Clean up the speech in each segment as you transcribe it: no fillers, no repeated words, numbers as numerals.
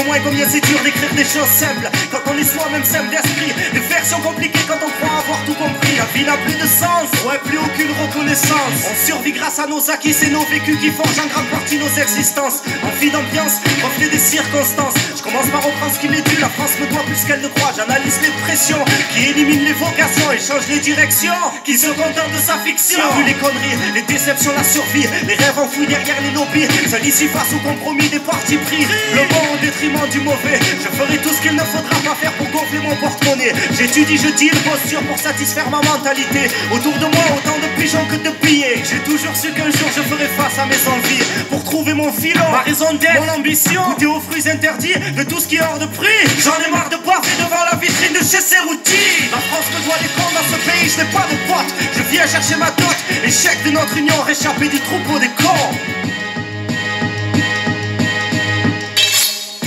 loin combien c'est dur d'écrire des choses simples quand on est soi-même simple d'esprit. Des versions compliquées quand on croit avoir tout compris. La vie n'a plus de sens, ouais, plus aucune reconnaissance. On survit grâce à nos acquis, c'est nos vécus qui forgent en grande partie nos existences. Envie d'ambiance, reflet des circonstances. Je commence par reprendre ce qu'il est dû. La France me doit plus qu'elle ne croit. J'analyse les pressions qui éliminent les vocations et changent les directions, qui se contentent de sa fiction. Vu les conneries, les déceptions, la survie, les rêves enfouis derrière les lobbies. Seul ici face au compromis des partis pris, le bon au détriment du mauvais. Je ferai tout ce qu'il ne faudra pas faire pour gonfler mon porte-monnaie. J'étudie, je deal, posture pour satisfaire ma mentalité. Autour de moi autant de pigeons que de billets. J'ai toujours su qu'un jour je ferai face à mes envies pour trouver mon filon, ma raison d'être, mon ambition. Goûter aux fruits interdits de tout ce qui est hors de prix. J'en ai marre de baver devant la vitrine de chez Cerruti. La France me doit des comptes dans ce pays, je n'ai pas de potes. Je viens chercher ma dot, échec de notre union, réchappé du troupeau des cons.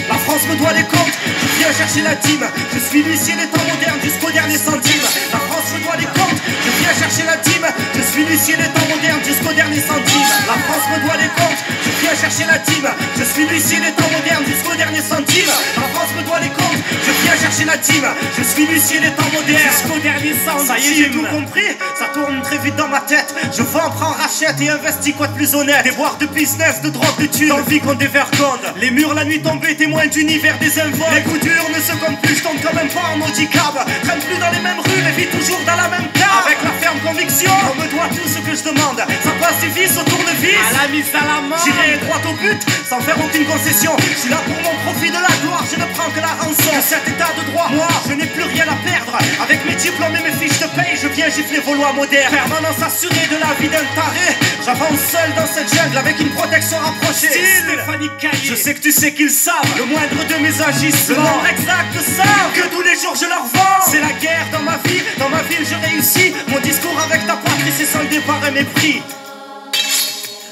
La France me doit des comptes, je viens chercher la dîme. Je suis l'huissier des temps modernes jusqu'au dernier centime. La France me doit des comptes, je viens chercher la dîme. Je suis l'huissier des temps modernes jusqu'au dernier centime. La France me doit des comptes, je viens chercher la dîme. Je suis l'huissier des temps modernes jusqu'au dernier centime. La France me doit des comptes, je viens chercher la dîme. Je suis l'huissier des temps modernes jusqu'au dernier centime. Ça y est, j'ai tout compris, ça tourne très vite dans ma tête. Je vends, prends, rachète et investis, quoi de plus honnête. Des boires de business, de drogue, de thunes, d'envie qu'on dévergonde. Les murs la nuit tombée, témoins d'univers des invoques. Les coups durs ne se comptent plus, je tombe quand même pas en handicap. Traîne plus dans les mêmes rues, mais vis toujours dans la même cave. Avec la ferme conviction, on me doit tout ce que je demande. Ça passe du vice au tournevis, à la mise à la main. J'irai droit au but, sans faire aucune concession. Je suis là pour mon profit de la gloire, je ne prends que la rançon de cet état de droit. Moi, je n'ai plus rien à perdre. Avec mes diplômes et mes fiches de paye, je viens gifler vos lois modernes. Permanence assurée de la vie d'un taré. J'avance seul dans cette jungle avec une protection rapprochée. Stéphanie Caillé, je sais que tu sais qu'ils savent le moindre de mes agissements. Le nombre exact savent que tous les jours je leur vends. C'est la guerre dans ma vie, dans ma ville je réussis. Mon discours avec ta patrie c'est soldé par un mépris.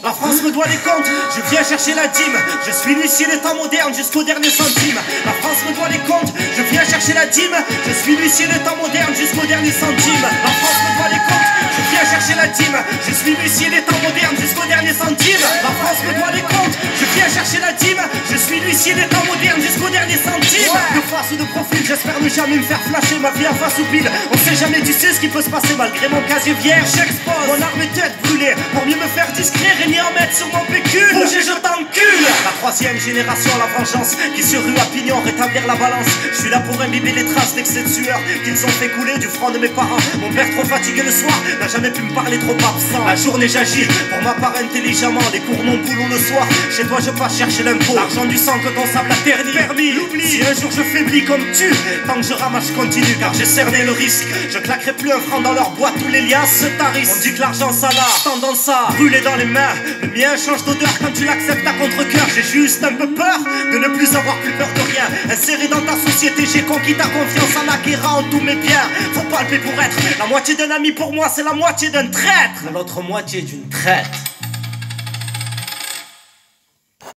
La France me doit des comptes, je viens chercher la dîme. Je suis l'huissier des temps modernes jusqu'au dernier centime. La France me doit des comptes, je viens chercher la dîme. Je suis l'huissier des temps modernes jusqu'au dernier centime. La France me doit des comptes, je viens chercher la dîme. Je suis l'huissier des temps modernes jusqu'au dernier centime. La France me doit des comptes, je viens chercher la dîme. Je suis l'huissier des temps modernes jusqu'au dernier centime. De face ou de profil, j'espère ne jamais me faire flasher. Ma vie à face ou pile, on sait jamais, tu sais ce qui peut se passer. Malgré mon casier vierge, j'expose mon arme et tête brûlée pour mieux me faire discret. Ni en mettre sur mon pécule, bouger je t'encule. La troisième génération, la vengeance qui se rue à pignon, rétablir la balance. Je suis là pour imbiber les traces d'excès de sueur qu'ils ont fait couler du front de mes parents. Mon père trop fatigué le soir n'a jamais pu me parler trop absent. La journée j'agis pour ma part intelligemment. Les cours mon boulot le soir, chez toi je passe chercher l'impôt. L'argent du sang que ton sable a terni, permis, l'oubli. Si un jour je faiblis comme tu, tant que je ramasse je continue. Car j'ai cerné le risque, je claquerai plus un franc dans leur boîte. Tous les liens se tarissent. On dit que l'argent ça l'a tendance à brûler dans les mains. Le mien change d'odeur quand tu l'acceptes à contre-cœur. J'ai juste un peu peur de ne plus avoir plus peur de rien. Inséré dans ta société, j'ai conquis ta confiance en acquérant tous mes biens. Faut palper pour être la moitié d'un ami, pour moi c'est la moitié d'un traître. L'autre moitié d'une traite.